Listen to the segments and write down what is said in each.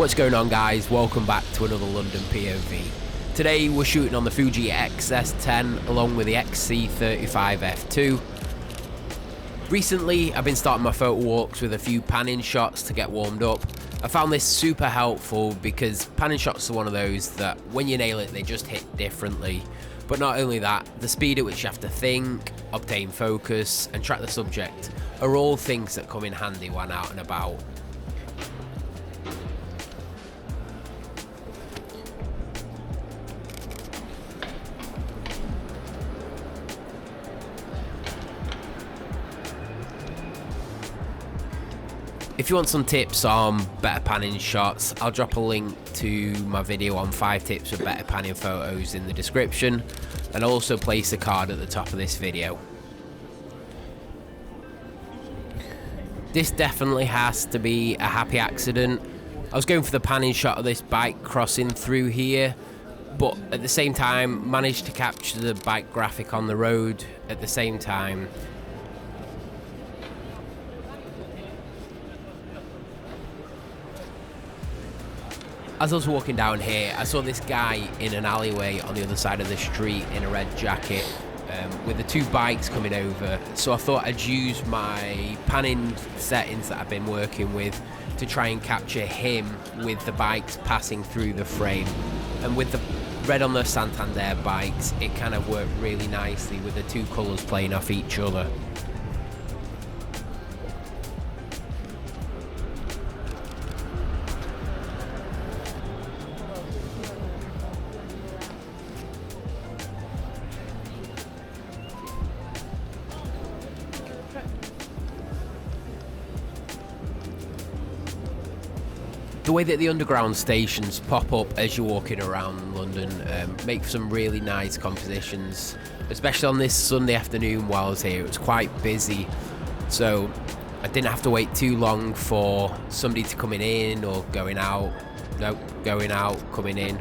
What's going on, guys? Welcome back to another London POV. Today we're shooting on the Fuji X-S10 along with the XC35mm. Recently I've been starting my photo walks with a few panning shots to get warmed up. I found this super helpful because panning shots are one of those that when you nail it they just hit differently. But not only that, the speed at which you have to think, obtain focus and track the subject are all things that come in handy when out and about. If you want some tips on better panning shots, I'll drop a link to my video on 5 tips for better panning photos in the description, and I'll also place a card at the top of this video. This definitely has to be a happy accident. I was going for the panning shot of this bike crossing through here, but at the same time managed to capture the bike graphic on the road at the same time. As I was walking down here, I saw this guy in an alleyway on the other side of the street in a red jacket with the 2 bikes coming over. So I thought I'd use my panning settings that I've been working with to try and capture him with the bikes passing through the frame. And with the red on the Santander bikes, it kind of worked really nicely with the 2 colours playing off each other. The way that the underground stations pop up as you're walking around London make some really nice compositions, especially on this Sunday afternoon while I was here. It was quite busy, so I didn't have to wait too long for somebody to coming in or going out. No, going out, coming in,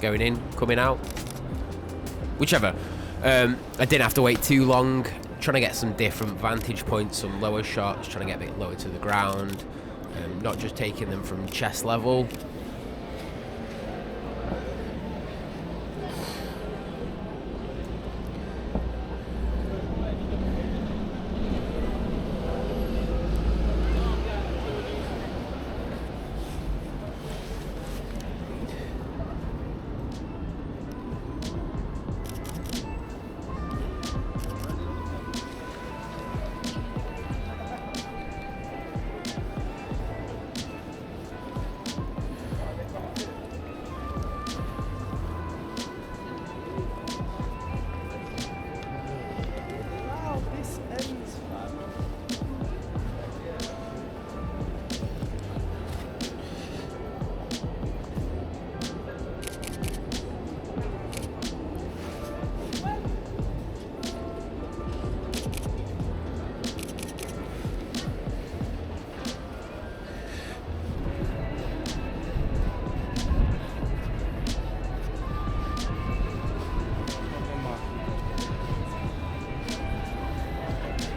coming out, whichever. I didn't have to wait too long, trying to get some different vantage points, some lower shots, trying to get a bit lower to the ground. Not just taking them from chest level.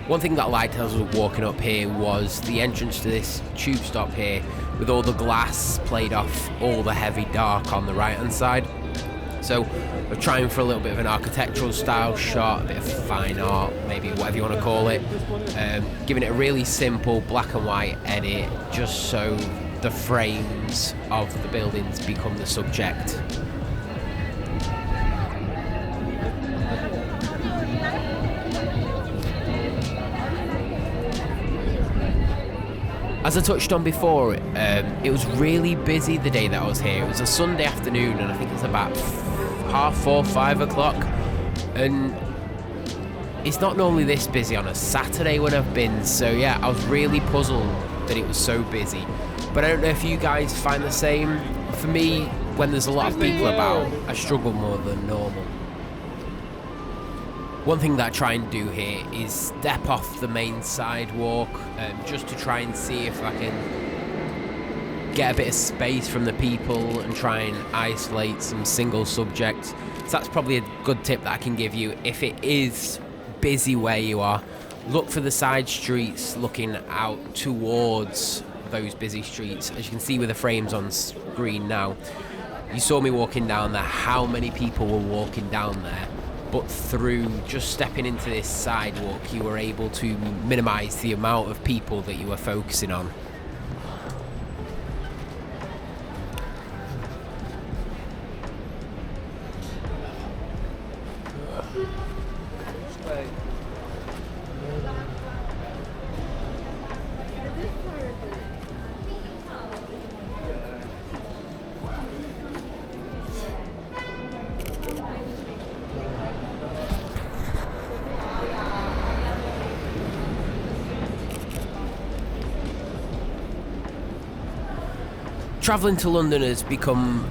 One thing that I liked as I was walking up here was the entrance to this tube stop here with all the glass played off all the heavy dark on the right hand side. So we're trying for a little bit of an architectural style shot, a bit of fine art, maybe whatever you want to call it, giving it a really simple black and white edit just so the frames of the buildings become the subject. As I touched on before, it was really busy the day that I was here. It was a Sunday afternoon and I think it's about 4:30, 5 o'clock. And it's not normally this busy on a Saturday when I've been. So yeah, I was really puzzled that it was so busy. But I don't know if you guys find the same. For me, when there's a lot of people about, I struggle more than normal. One thing that I try and do here is step off the main sidewalk just to try and see if I can get a bit of space from the people and try and isolate some single subjects. So that's probably a good tip that I can give you. If it is busy where you are, look for the side streets looking out towards those busy streets. As you can see with the frames on screen now, you saw me walking down there, how many people were walking down there, but through just stepping into this sidewalk, you were able to minimise the amount of people that you were focusing on. Travelling to London has become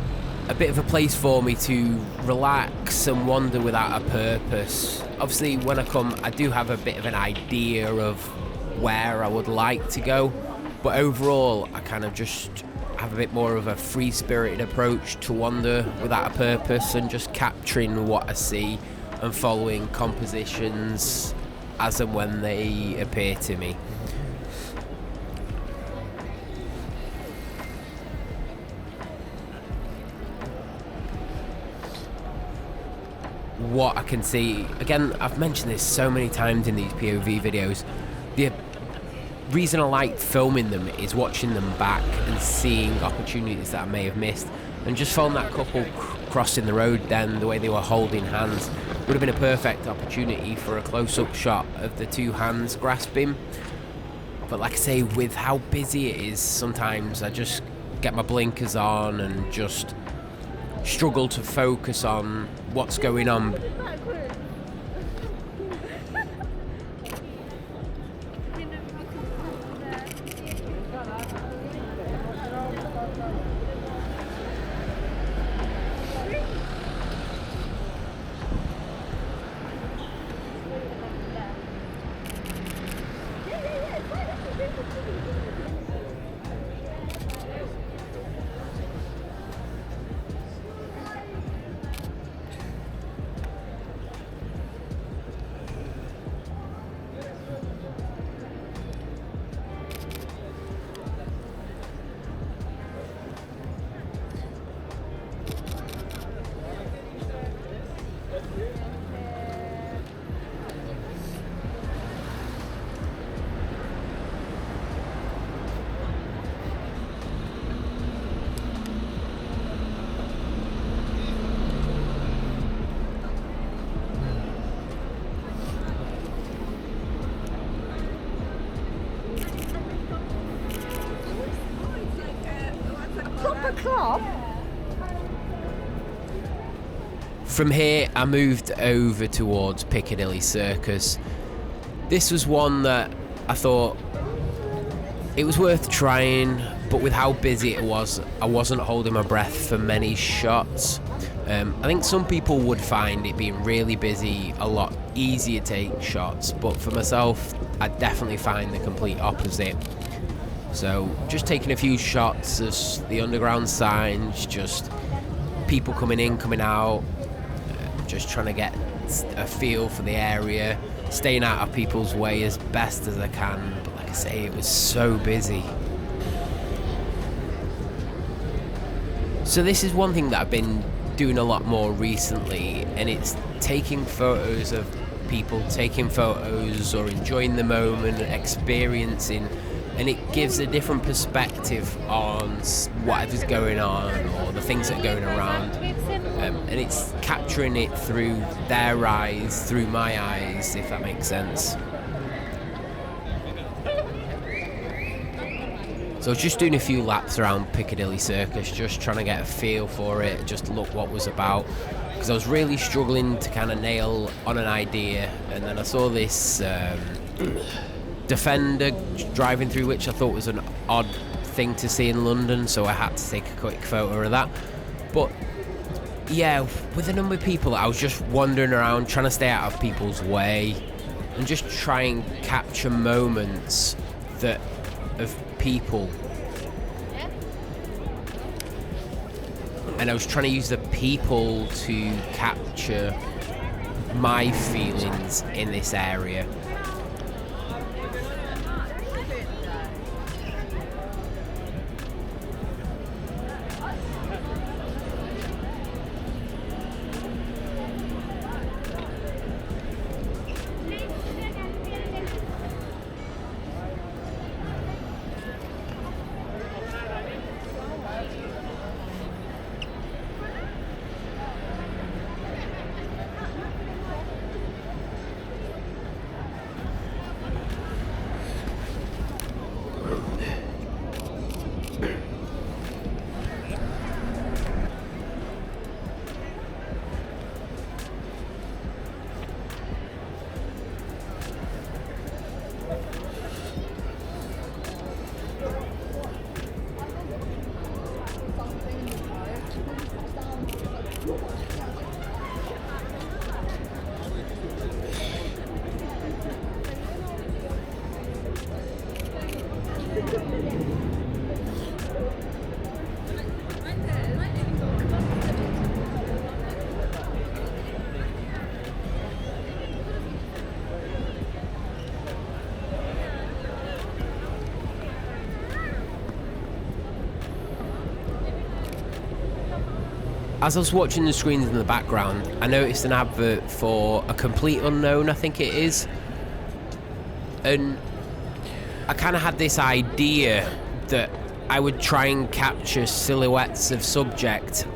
a bit of a place for me to relax and wander without a purpose. Obviously, when I come, I do have a bit of an idea of where I would like to go, but overall, I kind of just have a bit more of a free-spirited approach to wander without a purpose and just capturing what I see and following compositions as and when they appear to me. What I can see, again, I've mentioned this so many times in these POV videos, the reason I like filming them is watching them back and seeing opportunities that I may have missed. And just following that couple crossing the road then, the way they were holding hands, would have been a perfect opportunity for a close-up shot of the two hands grasping. But like I say, with how busy it is, sometimes I just get my blinkers on and just struggle to focus on what's going on. From here, I moved over towards Piccadilly Circus. This was one that I thought it was worth trying, but with how busy it was, I wasn't holding my breath for many shots. I think some people would find it being really busy a lot easier to take shots, but for myself, I definitely find the complete opposite. So just taking a few shots of the underground signs, just people coming in, coming out, just trying to get a feel for the area, staying out of people's way as best as I can. But like I say, it was so busy. So this is one thing that I've been doing a lot more recently, and it's taking photos of people taking photos or enjoying the moment, experiencing, and it gives a different perspective on whatever's going on or the things that are going around. And it's capturing it through their eyes, through my eyes, if that makes sense. So I was just doing a few laps around Piccadilly Circus, just trying to get a feel for it, just look what was about, because I was really struggling to kind of nail on an idea. And then I saw this Defender driving through, which I thought was an odd thing to see in London, so I had to take a quick photo of that. But yeah, with a number of people, I was just wandering around trying to stay out of people's way and just try and capture moments that of people. And I was trying to use the people to capture my feelings in this area. As I was watching the screens in the background, I noticed an advert for a complete unknown, I think it is. And I kind of had this idea that I would try and capture silhouettes of subject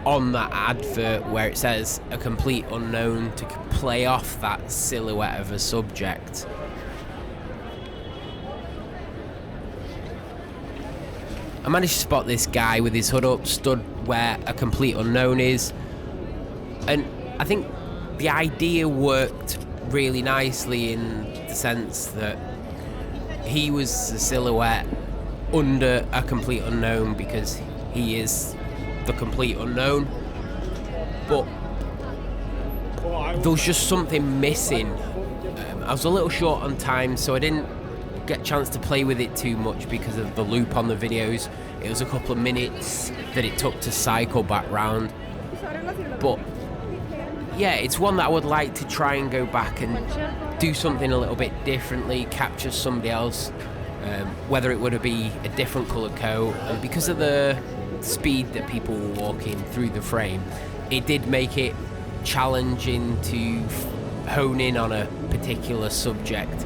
on that advert where it says a complete unknown, to play off that silhouette of a subject. I managed to spot this guy with his hood up, stood where a complete unknown is, and I think the idea worked really nicely in the sense that he was a silhouette under a complete unknown because he is the complete unknown, but there was just something missing. I was a little short on time, so I didn't get a chance to play with it too much because of the loop on the videos. It was a couple of minutes that it took to cycle back round, but yeah, it's one that I would like to try and go back and do something a little bit differently, capture somebody else, whether it would be a different coloured coat. And because of the speed that people were walking through the frame, it did make it challenging to hone in on a particular subject.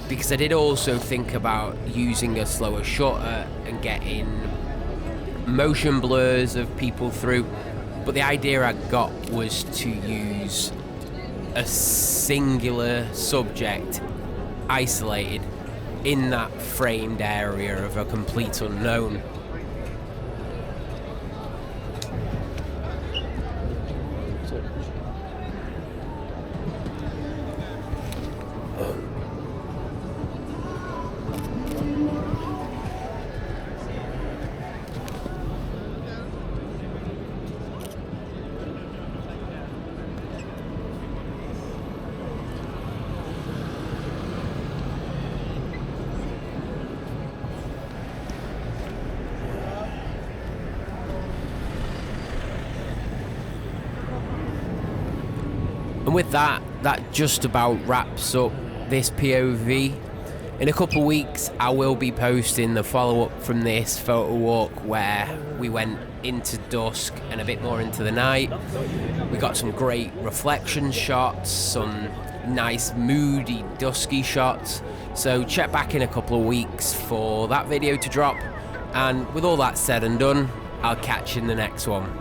Because I did also think about using a slower shutter and getting motion blurs of people through, but the idea I got was to use a singular subject isolated in that framed area of a complete unknown. And with that just about wraps up this POV. In a couple of weeks, I will be posting the follow-up from this photo walk where we went into dusk and a bit more into the night. We got some great reflection shots, some nice moody, dusky shots. So check back in a couple of weeks for that video to drop. And with all that said and done, I'll catch you in the next one.